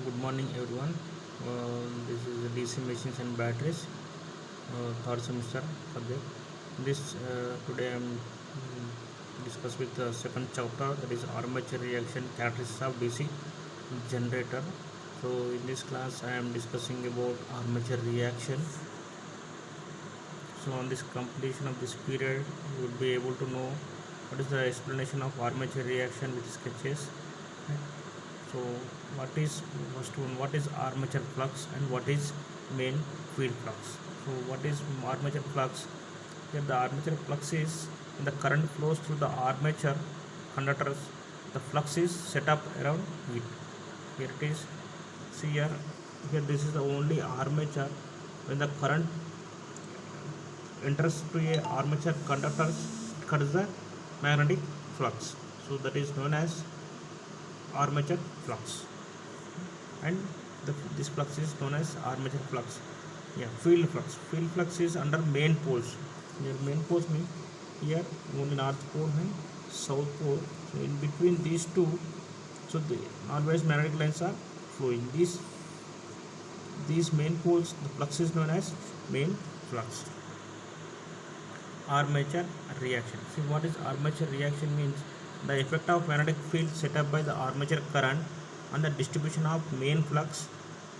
Good morning, everyone. This is DC machines and batteries, third semester subject. This today I am discuss with the second chapter, that is armature reaction characteristics of DC generator. So in this class I am discussing about armature reaction. So on this completion of this period, you would be able to know what is the explanation of armature reaction with sketches. Right? So what is first one, what is armature flux and what is main field flux? So what is armature flux? Here the armature flux is when the current flows through the armature conductors, the flux is set up around it. Here it is. See here this is the only armature. When the current enters to a armature conductors, it causes the magnetic flux. So that is known as armature flux, and this flux is known as armature flux. Field flux is under main poles. Here main poles mean here only north pole and south pole. So in between these two, so the always magnetic lines are flowing. These main poles, the flux is known as main flux. Armature reaction. See what is armature reaction means? The effect of magnetic field set up by the armature current on the distribution of main flux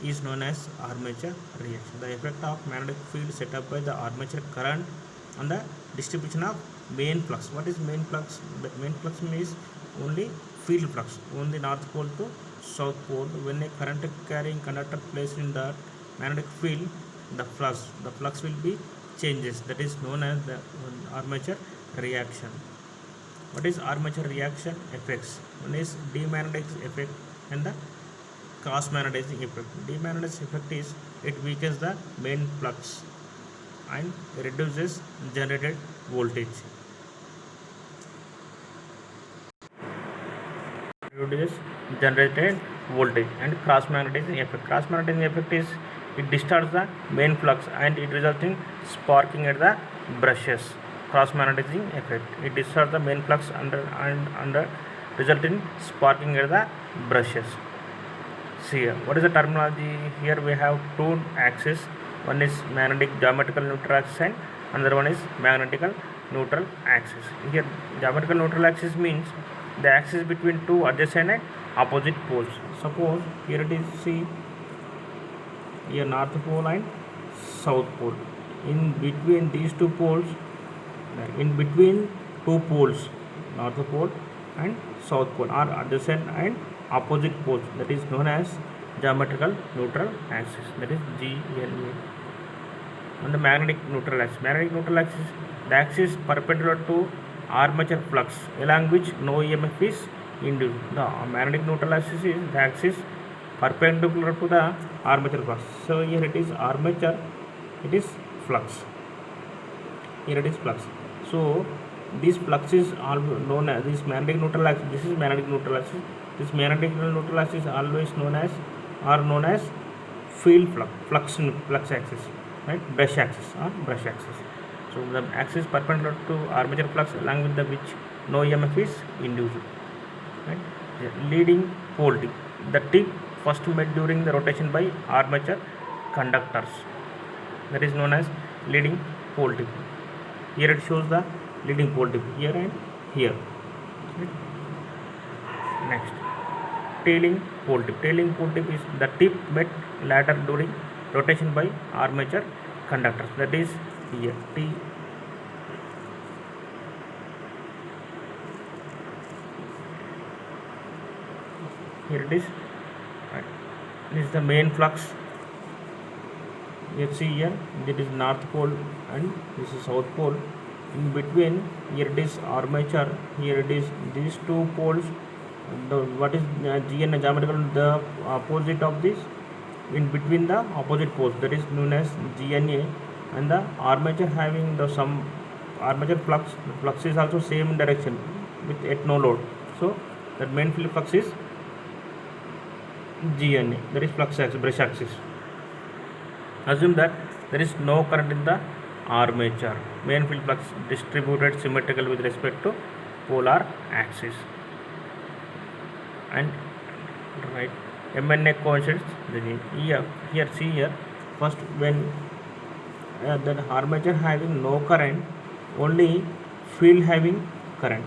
is known as armature reaction. The effect of magnetic field set up by the armature current on the distribution of main flux. What is main flux? The main flux means only field flux, only north pole to south pole. When a current carrying conductor placed in the magnetic field, the flux will be changes. That is known as the armature reaction. What is armature reaction effects? One is demagnetizing effect and the cross magnetizing effect. Demagnetizing effect is it weakens the main flux and reduces generated voltage. Reduces generated voltage. And cross magnetizing effect. Cross magnetizing effect is it distorts the main flux and it results in sparking at the brushes. Cross magnetizing effect, it distorts the main flux under result in sparking at the brushes. See here, what is the terminology? Here we have two axes. One is magnetic geometrical neutral axis and another one is magnetical neutral axis. Here geometrical neutral axis means the axis between two adjacent and opposite poles. Suppose here it is, see here north pole and south pole. In between these two poles, in between two poles, north pole and south pole are adjacent and opposite poles, that is known as geometrical neutral axis, that is GNA. On the magnetic neutral axis, the axis perpendicular to armature flux along which no EMF is induced. The magnetic neutral axis is the axis perpendicular to the armature flux. So here it is armature, it is flux. Here it is flux. So this flux is known as this magnetic neutral axis. This is magnetic neutral axis. This magnetic neutral axis is always known as field flux axis, right? Brush axis. So the axis perpendicular to armature flux along with the which no EMF is induced, right? Leading pole tip. The tip first made during the rotation by armature conductors, that is known as leading pole tip. Here it shows the leading pole tip, here and here. Next, tailing pole tip. Tailing pole tip is the tip met later during rotation by armature conductors, that is here T. Here it is, right. This is the main flux. You see here, this is north pole and this is south pole. In between, here it is armature, here it is these two poles. What is GN geometrical? The opposite of this, in between the opposite poles, that is known as GNA. And the armature having the some armature flux, the flux is also same direction with at no load. So that main field flux is GNA, that is flux axis, brush axis. Assume that there is no current in the armature. Main field flux distributed symmetrical with respect to polar axis. And right MNA coincides. Then here see here first when that armature having no current, only field having current.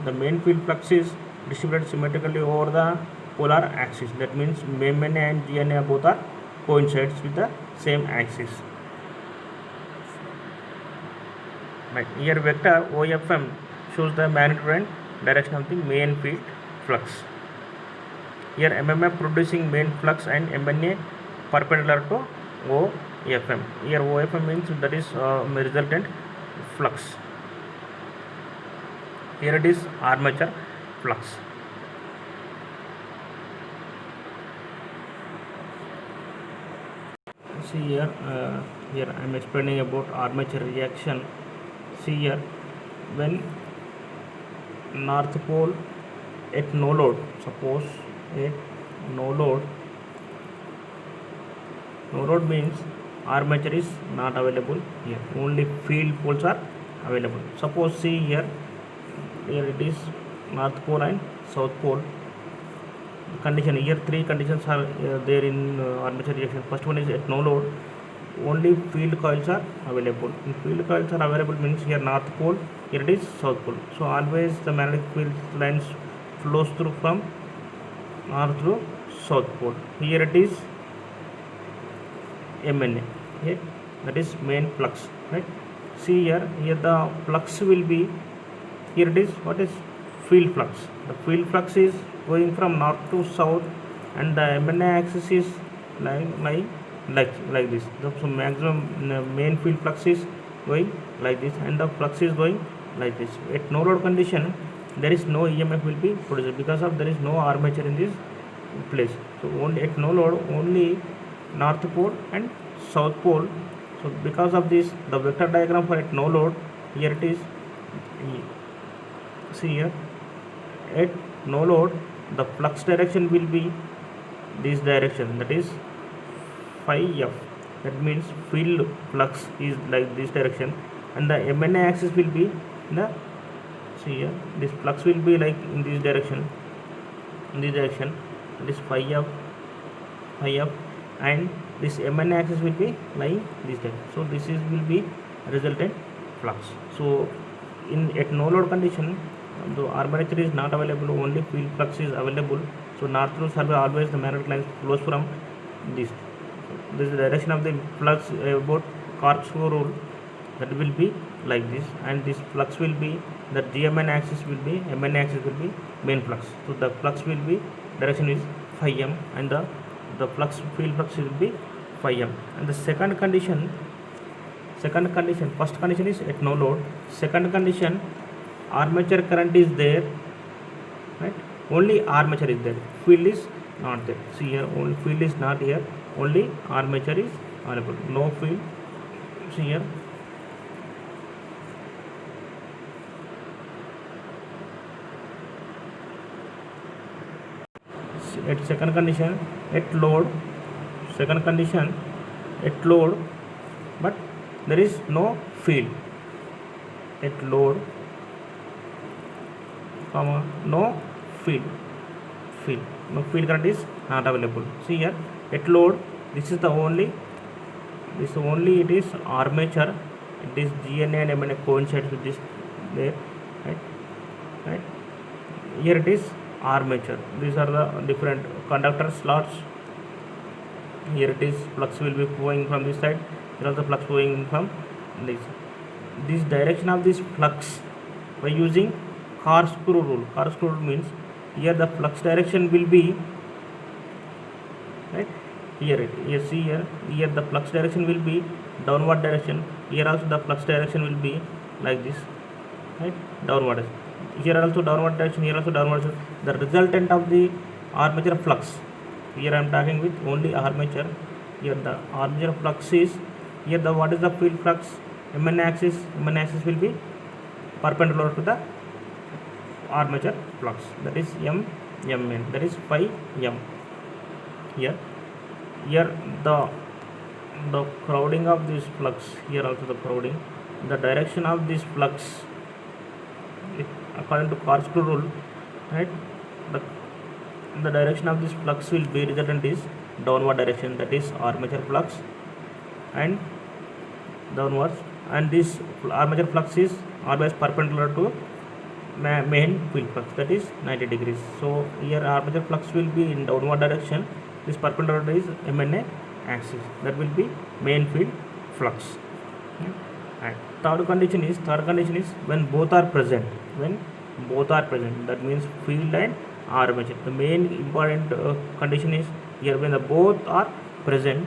The main field flux is distributed symmetrically over the polar axis. That means MNA and GNA both are coincides with the same axis. Right. Here vector OFM shows the magnitude and direction of the main field flux. Here MMF producing main flux and MNA perpendicular to OFM. Here OFM means that is resultant flux. Here it is armature flux. See here, here I am explaining about armature reaction. See here, when north pole at no load, suppose at no load means armature is not available here, only field poles are available. Suppose see here it is north pole and south pole condition. Here three conditions are there in armature reaction. First one is at no load, only field coils are available. If field coils are available means here north pole, here it is south pole. So always the magnetic field lines flows through from north to south pole. Here it is MNA, okay? That is main flux, right? See here the flux will be, here it is what is field flux. The field flux is going from north to south, and the MNA axis is like this. So maximum main field flux is going like this, and the flux is going like this. At no load condition, there is no EMF will be produced because of there is no armature in this place. So only at no load, only north pole and south pole. So because of this, the vector diagram for at no load, here it is. See here, at no load, the flux direction will be this direction, that is phi f. That means field flux is like this direction, and the MNA axis will be in the, see here, this flux will be like in this direction, that is phi f, and this MNA axis will be like this direction. So this is will be resultant flux. So in at no load condition, the armature is not available, only field flux is available. So north to south always the magnetic lines flows from this. This is the direction of the flux about corkscrew rule, that will be like this, and this flux will be, the GMN axis will be, MN axis will be main flux. So the flux will be, direction is phi m, and the flux field flux will be phi m. And the second condition, first condition is at no load. Second condition, armature current is there, right? Only armature is there, field is not there. See here, only field is not here, only armature is available, no field. See here, at second condition, at load, second condition at load, but there is no field. At load, comma, no field current is not available. See here, at load, this is the only, it is armature, it is GNA and MNA coincides with this there, right? Here it is armature. These are the different conductor slots. Here it is flux will be flowing from this side, here also flux flowing from this direction of this flux by using corkscrew rule. Corkscrew rule means here the flux direction will be, right, here see here the flux direction will be downward direction. Here also the flux direction will be like this, right, downward. Here also downward direction, here also downward direction. The resultant of the armature flux, here I am talking with only armature. Here the armature flux is, here the what is the field flux, MN axis will be perpendicular to the armature flux, that is MN, that is phi m. Here the crowding of this flux, here also the crowding, the direction of this flux according to corkscrew rule, right, the direction of this flux will be resultant is downward direction, that is armature flux and downwards, and this armature flux is always perpendicular to main field flux, that is 90 degrees. So here armature flux will be in downward direction, this perpendicular is MNA axis, that will be main field flux. And third condition is when both are present, that means field and armature. The main important condition is here when the both are present.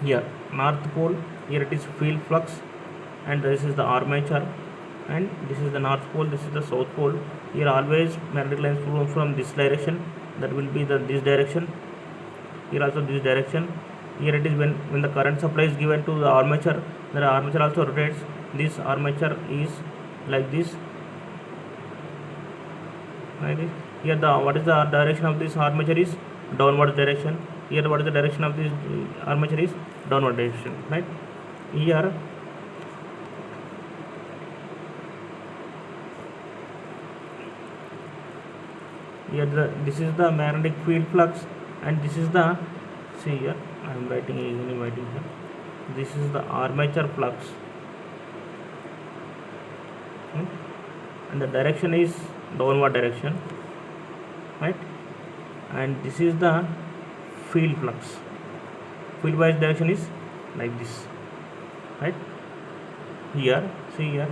Here north pole, here it is field flux and this is the armature, and this is the north pole, this is the south pole. Here always magnetic lines flow from this direction, that will be this direction. Here also this direction. Here it is when the current supply is given to the armature, the armature also rotates. This armature is like this, like this. Here what is the direction of this armature is downward direction. Here what is the direction of this armature is downward direction, right? Here this is the magnetic field flux, and this is the, see here I am writing here, this is the armature flux, and the direction is downward direction, right? And this is the field flux, field wise direction is like this, right? Here, see here,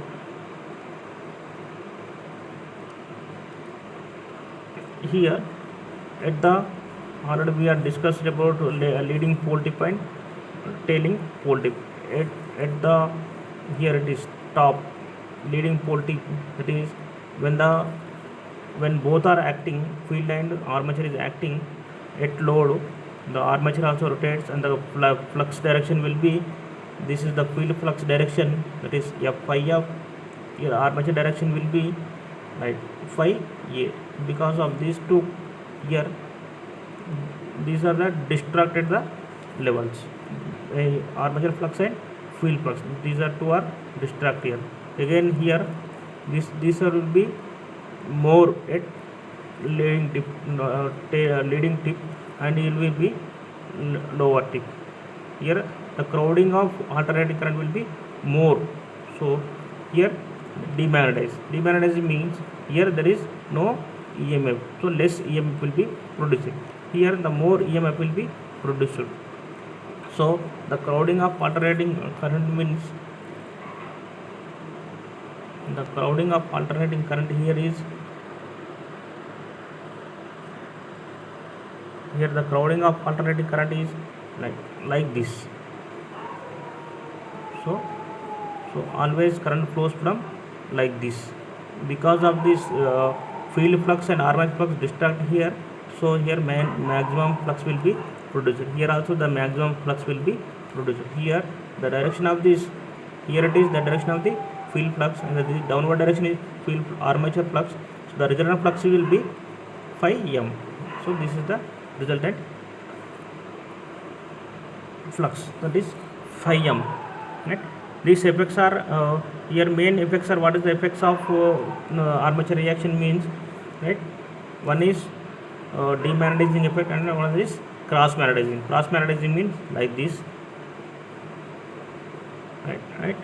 here at the already we are discussed about leading pole tip and tailing pole tip. At the here it is top leading pole tip, that is when both are acting, field and armature is acting at load, the armature also rotates and the flux direction will be, this is the field flux direction, that is phi f. Here armature direction will be like phi a. Because of these two here, these are the distracted the levels, armature flux and field flux, these are two are distract here. Again here this will be more at leading tip, and it will be lower tip. Here the crowding of alternating current will be more, so here demagnetizing means here there is no EMF, so less EMF will be produced. Here the more EMF will be produced. So the crowding of alternating current means, the crowding of alternating current here is, here the crowding of alternating current is like this. So always current flows from like this. Because of this field flux and armature flux distract here, so here maximum flux will be produced. Here also the maximum flux will be produced. Here the direction of this, here it is the direction of the field flux, and the downward direction is field armature flux, so the resultant flux will be phi m. So this is the resultant flux, that is phi m, right? These effects are here main effects are, what is the effects of armature reaction means, right? One is demagnetizing effect and one is cross magnetizing. Cross magnetizing means like this, right?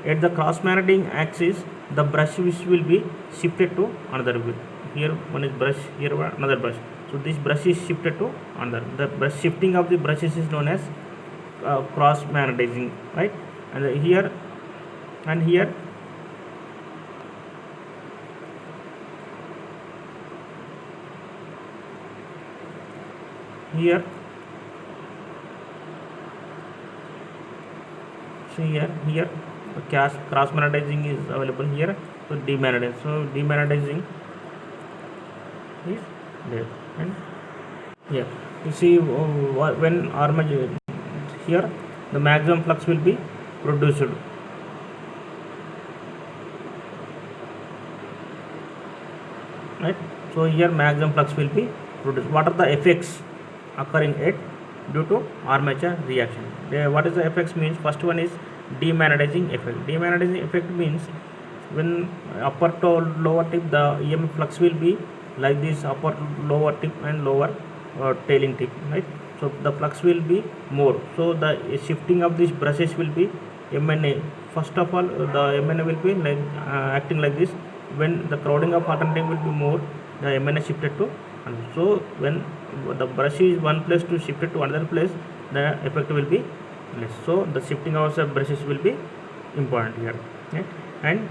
At the cross magnetic axis, the brush which will be shifted to another bit. Here one is brush, here another brush. So this brush is shifted to another. The brush shifting of the brushes is known as cross magnetizing, right? And here and here see here cross magnetizing is available here, so demagnetizing, so demagnetizing is there. And here you see when armature, here the maximum flux will be produced, right? So here maximum flux will be produced. What are the effects occurring at due to armature reaction? What is the effects means? First one is demagnetizing effect. Demagnetizing effect means when upper to lower tip the EMF flux will be like this upper lower tip and lower tailing tip, right? So the flux will be more, so the shifting of these brushes will be MNA. First of all, the MNA will be like acting like this. When the crowding of alternating will be more, the MNA shifted to, and so when the brush is one place to shifted to another place, the effect will be less. So the shifting of the brushes will be important here, right? And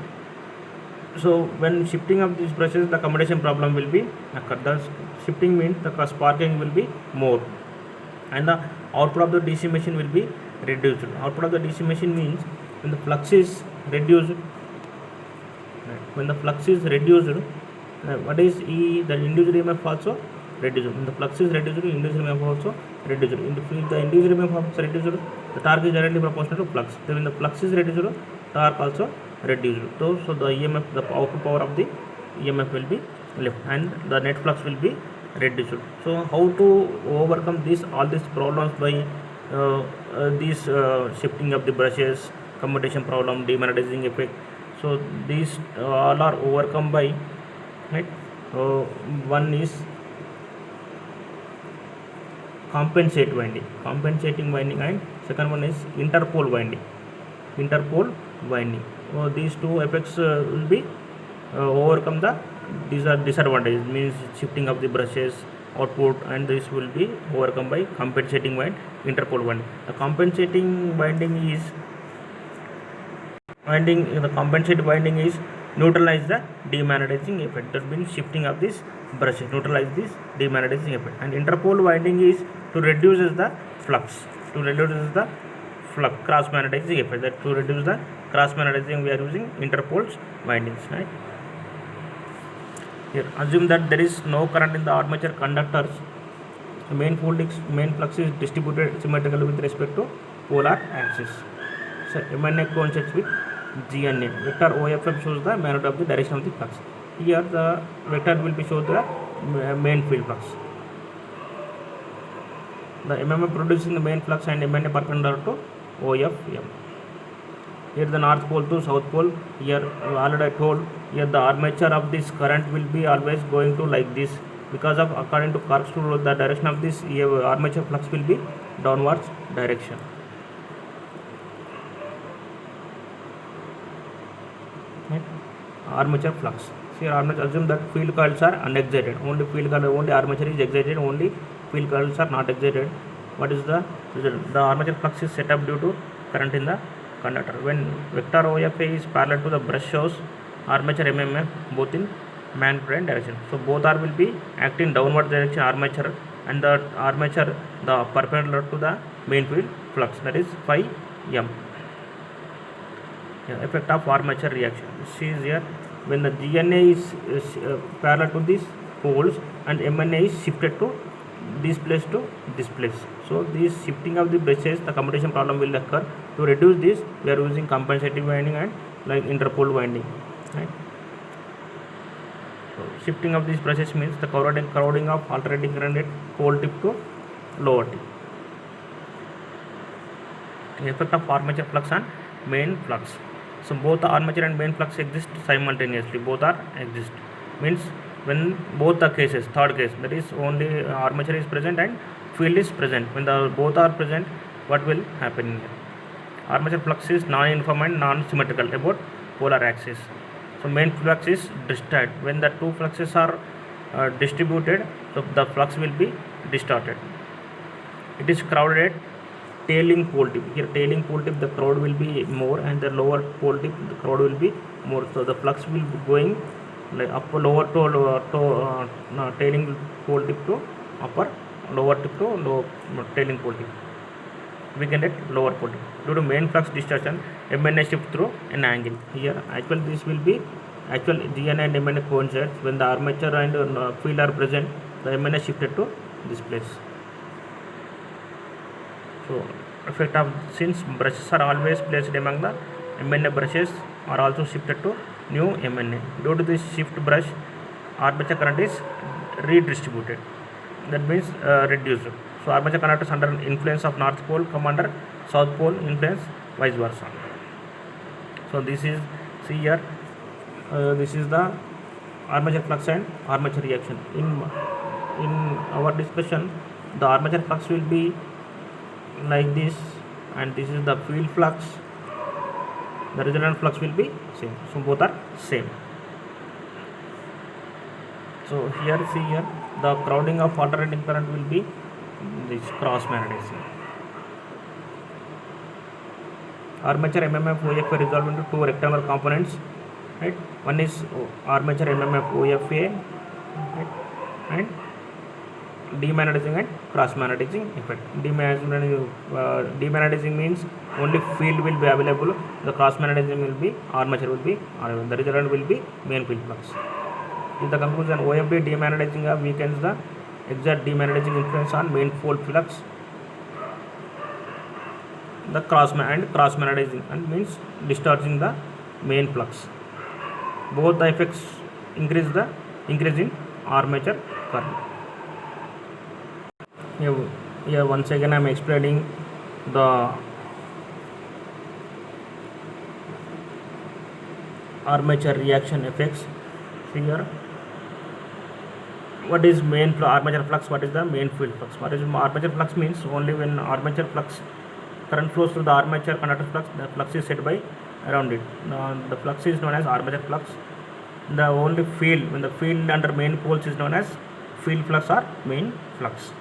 so when shifting of these brushes, the accommodation problem will be occur. The shifting means the sparking will be more, and the output of the DC machine will be reduced. Output of the DC machine means when the flux is reduced, when the flux is reduced, what is E? The induced EMF also reduced. When the flux is reduced, induced EMF also reduced. In the field, the induced EMF also reduced, the torque is directly proportional to flux. So when the flux is reduced, torque also reduced. So the EMF, the output power of the EMF will be left, and the net flux will be reduced. So how to overcome this all these problems by this shifting of the brushes, commutation problem, demagnetizing effect. So these all are overcome by, right? One is compensating winding, and second one is interpole winding. These two effects will be overcome the disadvantages, means shifting of the brushes output, and this will be overcome by compensating wind, interpole winding. The compensating winding is neutralize the demagnetizing effect. That means shifting of this brushes neutralize this demagnetizing effect. And interpole winding is to reduce the flux, cross magnetizing effect. That to reduce the cross magnetizing, we are using interpoles windings, right? Here assume that there is no current in the armature conductors. The main flux is distributed symmetrically with respect to polar axis. So MNA coincides with GNA. Vector OFF shows the magnitude of the direction of the flux. Here the vector will be shown the main field flux. The MMF producing the main flux and MNA perpendicular to OFM. Here the north pole to south pole. Here already I told, here the armature of this current will be always going to like this, because of according to Kirchhoff's rule, the direction of this armature flux will be downwards direction. Right? Armature flux. Here armature, assume that field coils are unexcited. Only armature is excited. Only field coils are not excited. What is the result? The armature flux is set up due to current in the conductor. When vector OFA is parallel to the brush shows armature MMF both in magnitude direction. So both are will be acting downward direction armature, and the armature the perpendicular to the main field flux, that is phi m. Effect of armature reaction. See here, when the GNA is parallel to these poles and MNA is shifted to this place to this place. So this shifting of the brushes, the commutation problem will occur. To reduce this, we are using compensating winding and like interpole winding, right? So shifting of these brushes means the crowding of alternating current at pole tip to lower tip. The effect of armature flux and main flux. So both the armature and main flux exist simultaneously. Both are exist means when both the cases, third case, that is only armature is present and field is present. When the both are present, what will happen here? Armature flux is non-uniform and non-symmetrical about polar axis. So main flux is distorted. When the two fluxes are distributed, so the flux will be distorted. It is crowded tailing pole tip. Here tailing pole tip, the crowd will be more, and the lower pole tip, the crowd will be more. So the flux will be going like upper lower to tailing pole tip to upper, lower tip to low tailing pole tip. We can get lower pole tip. Due to main flux distortion, MNA shift through an angle. Here actual this will be actual GNA and MNA coincides. When the armature and field are present, the MNA shifted to this place. So effect of, since brushes are always placed among the MNA brushes, are also shifted to new MNA. Due to this shift brush, armature current is redistributed. That means reduced. So armature conductors under influence of north pole come under south pole influence, vice versa. So this is, see here, this is the armature flux and armature reaction. In our discussion, the armature flux will be like this, and this is the field flux. The resultant flux will be same. So both are same. So here, see here, the crowding of alternating current will be this cross magnetizing. Armature MMF OFA resolved into two rectangular components, right? One is armature MMF OFA, right? And demagnetizing and cross magnetizing effect. Demagnetizing means only field will be available. The cross magnetizing will be armature will be available. The resultant will be main field flux. In the conclusion, OFD demagnetizing weakens the exact demagnetizing influence on main pole flux. The cross magnetizing and means discharging the main flux. Both the effects increase in armature current. Here once again I am explaining the armature reaction effects. Here, what is main armature flux? What is the main field flux? What is armature flux means only when armature flux current flows through the armature conductor flux, the flux is set by around it. The flux is known as armature flux. The only field, when the field under main poles is known as field flux or main flux.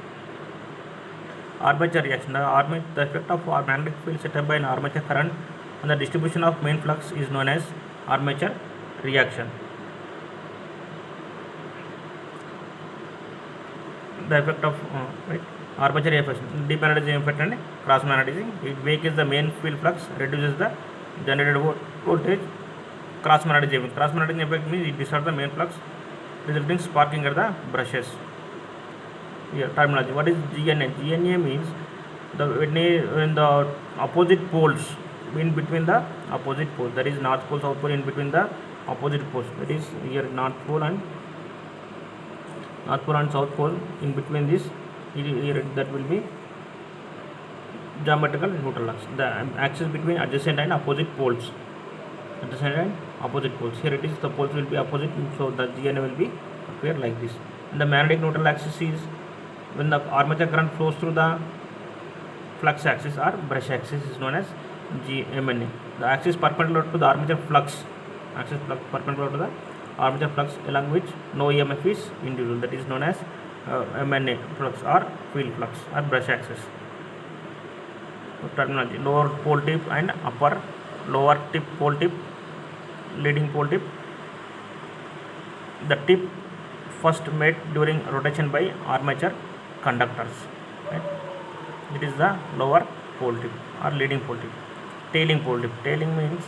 Armature reaction. The effect of magnetic field set up by an armature current on the distribution of main flux is known as armature reaction. The effect of armature effect, demagnetizing effect and cross magnetizing. It weakens the main field flux, reduces the generated voltage. Cross magnetizing. Cross magnetizing effect means it distorts the main flux, resulting sparking at the brushes. Here terminology. What is GNA? GNA means when the opposite poles in between the opposite poles. That is north pole, south pole in between the opposite poles. That is here north pole and south pole in between this. Here that will be geometrical neutral axis. The axis between adjacent and opposite poles. Adjacent and opposite poles. Here it is the poles will be opposite, so the GNA will be appear like this. And the magnetic neutral axis is when the armature current flows through the flux axis or brush axis is known as GMNA. The axis perpendicular to the armature flux. Axis perpendicular to the armature flux along which no EMF is induced. That is known as MNA flux or field flux or brush axis. Terminology: lower pole tip and lower tip pole tip, leading pole tip. The tip first met during rotation by armature conductors. Right? It is the lower pole tip or leading pole tip. Tailing pole tip. Tailing means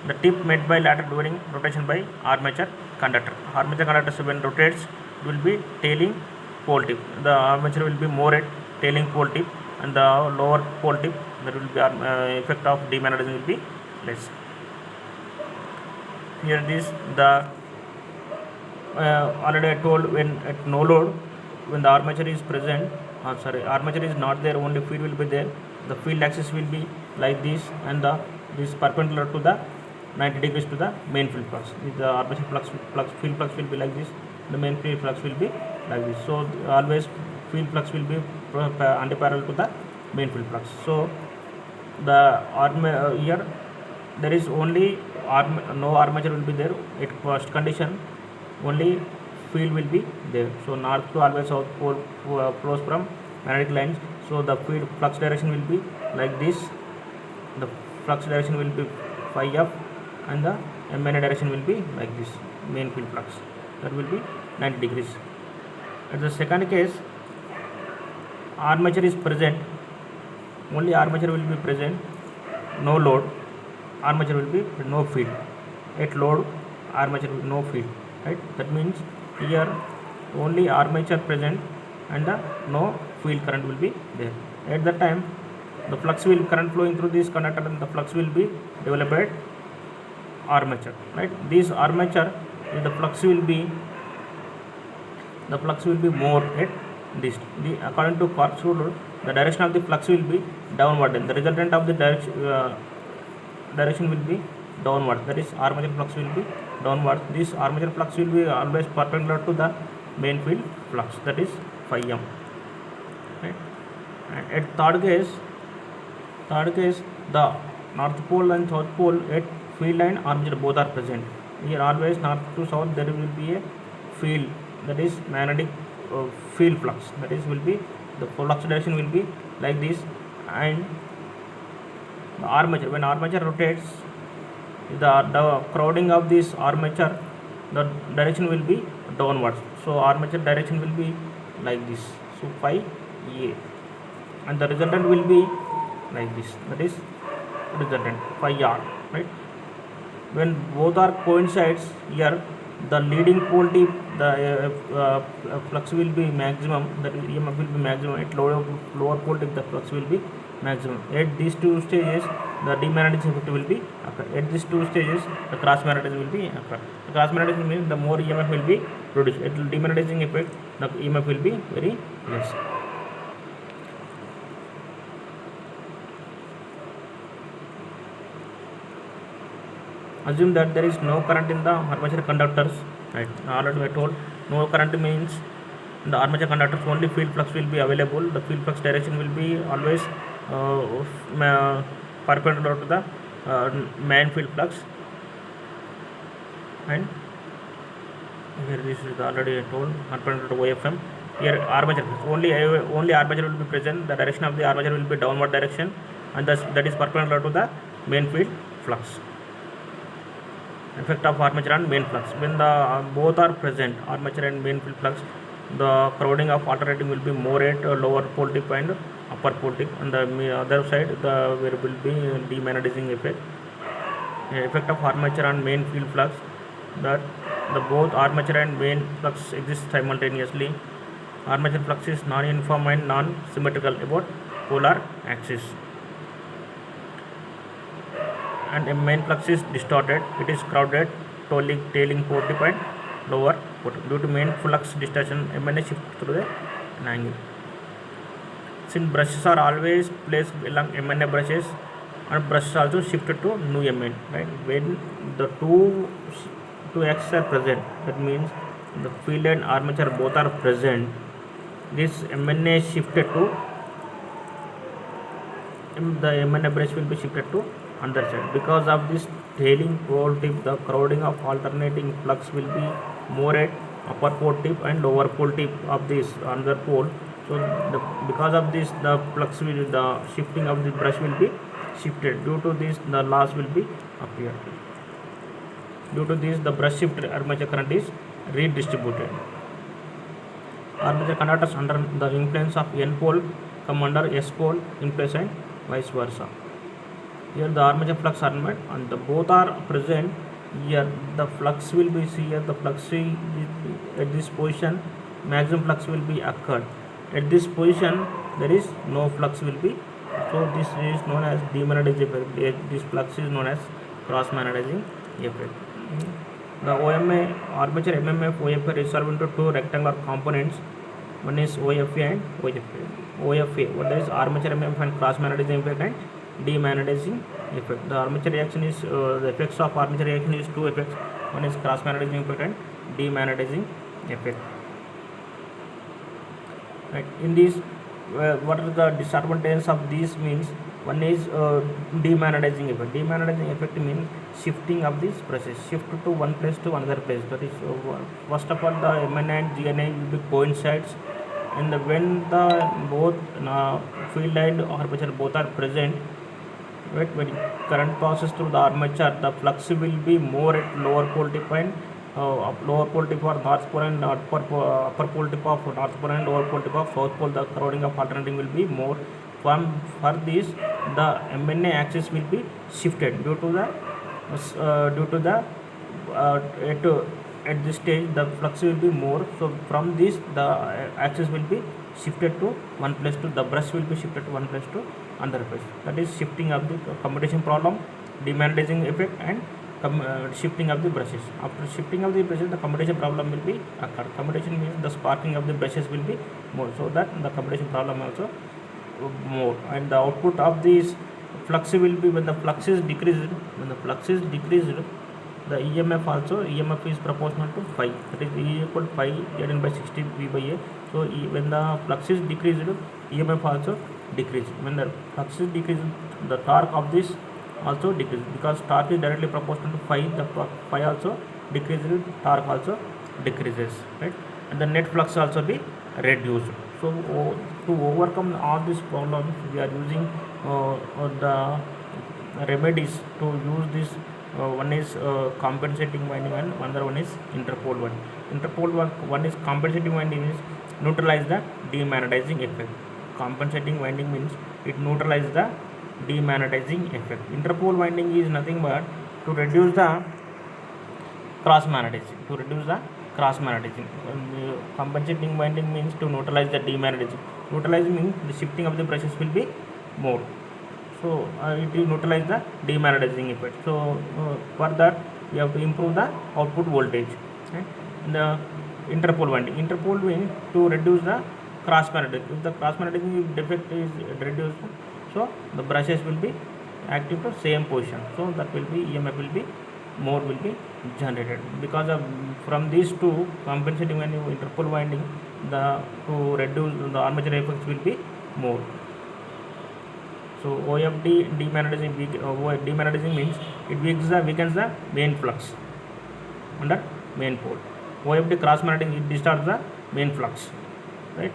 the tip met by latter during rotation by armature conductor. Armature conductor when rotates will be tailing pole tip. The armature will be more at tailing pole tip, and the lower pole tip, there will be effect of demagnetizing will be less. Here it is the already I told, when at no load, when the armature is present, armature is not there, only field will be there. The field axis will be like this, and this perpendicular to the 90 degrees to the main field flux. The armature field flux will be like this. The main field flux will be like this. So always field flux will be antiparallel to the main field flux. So the here there is only no armature will be there at first condition. Only field will be there. So north to always south pole flows from magnetic lines. So the field flux direction will be like this. The flux direction will be phi f, and the MNA direction will be like this. Main field flux that will be 90 degrees. At the second case, armature is present. Only armature will be present. No load. Armature will be no field. At load, armature will no field. Right? That means here only armature present and no field current will be there. At that time, the flux will current flowing through this conductor, and the flux will be developed at armature. Right? This armature, the flux will be more at this. According to Corp's rule, the direction of the flux will be downward, and the resultant of the direction will be downward. That is, armature flux will be downwards, this armature flux will be always perpendicular to the main field flux, that is phi m. Right? And at third case, the north pole and south pole at field and armature both are present. Here always north to south there will be a field, that is magnetic field flux, that is will be the flux direction will be like this. And the armature, when armature rotates, the crowding of this armature, the direction will be downwards, so armature direction will be like this, so phi a, and the resultant will be like this, that is resultant phi r. Right? When both are coincides here, the leading pole tip, the flux will be maximum, that EMF will be maximum. At lower pole tip, the flux will be maximum. At these two stages, the demagnetizing effect will be occur. At these two stages, the cross magnetizing will be occur. The cross magnetizing means the more EMF will be produced. At demagnetizing effect, the EMF will be very less. Assume that there is no current in the armature conductors. Right? Already I told, no current means in the armature conductors only field flux will be available. The field flux direction will be always perpendicular to the main field flux. And here this is already I told, perpendicular to OFM. Here armature only armature will be present. The direction of the armature will be downward direction, and thus that is perpendicular to the main field flux. Effect of armature and main flux. When the both are present, armature and main field flux, the crowding of alternating will be more at lower pole tip and upper pole tip. On the other side, there will be demagnetizing effect. Effect of armature and main field flux, that the both armature and main flux exist simultaneously. Armature flux is non-uniform and non-symmetrical about polar axis, and a main flux is distorted. It is crowded, tailing pole tip and lower pole tip. Due to main flux distortion, MNA shift through an angle. Since brushes are always placed along MNA brushes, and brushes also shifted to new MN. Right? When the two axes are present, that means the field and armature both are present, this MNA shifted to the MNA brush will be shifted to other side. Because of this tailing pole tip, the crowding of alternating flux will be more at upper pole tip and lower pole tip of this another pole. So because of this, the flux will, the shifting of the brush will be shifted. Due to this, the loss will be appear. Due to this, the brush shift armature current is redistributed. Armature conductors under the influence of N pole come under S pole influence and vice versa. Here the armature flux armature and the both are present. Here the flux will be, see here the flux at this position, maximum flux will be occurred. At this position there is no flux will be, so this is known as demagnetizing effect. This flux is known as cross magnetizing effect. The OMA armature MMF OFA is resolved into two rectangular components. One is OFA and OFA. OFA, what is armature MMF and cross magnetizing effect and demagnetizing effect. The armature reaction is the effects of armature reaction is two effects. One is cross magnetizing effect and demagnetizing effect. Right. In this, what are the disadvantages of these means? One is demagnetizing effect. Demagnetizing effect means shifting of these brushes, shift to one place to another place. That is, first of all, the MNA and GNA will be coincides, and when the both field and armature both are present, right, when current passes through the armature, the flux will be more at lower pole tip and lower pole tip or north pole and upper pole tip of north pole and lower pole tip of south pole. The crowding of alternating will be more. For this, the MNA axis will be shifted due to the at this stage the flux will be more. So from this, the axis will be shifted to one place, to the brush will be shifted to one place to another place. That is shifting of the commutation problem, demagnetizing effect, and shifting of the brushes. After shifting of the brushes, the commutation problem will be occur. Commutation means the sparking of the brushes will be more, so that the commutation problem also more. And the output of this flux will be, when the flux is decreased, the EMF also, EMF is proportional to phi, that is E equal to phi divided by 60 V by A. So when the flux is decreased, EMF also decreases. When the flux is decreased, the torque of this also decreases, because torque is directly proportional to phi. The phi also decreases, torque also decreases, right? And the net flux also be reduced. So to overcome all these problems, we are using the remedies to use this. One is compensating winding and another one is interpole winding. Interpole one is compensating winding, is neutralize the demagnetizing effect. Compensating winding means it neutralizes the demagnetizing effect. Interpole winding is nothing but to reduce the cross magnetism. Compensating winding means to neutralize the demagnetism. Neutralizing means the shifting of the brushes will be more. So it will neutralize the demagnetizing effect. So for that we have to improve the output voltage. Right? And the interpole winding. Interpole means to reduce the cross magnetism. If the cross magnetism defect is reduced, so the brushes will be active to same position. So that will be EMF will be more will be generated, because of from these two, compensating winding, interpole winding, the to reduce the armature effects will be more. So OFD demagnetizing means it weakens the main flux under main pole. OFD cross magnetic, it distorts the main flux, right?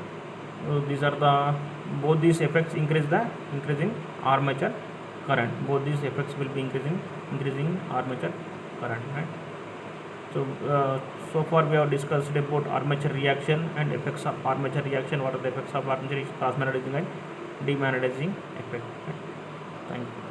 So these are the both these effects increase in armature current. Both these effects will be increasing armature current, right? So so far we have discussed about armature reaction and effects of armature reaction. What are the effects of armature cross magnetizing and demagnetizing effect, right? Thank you.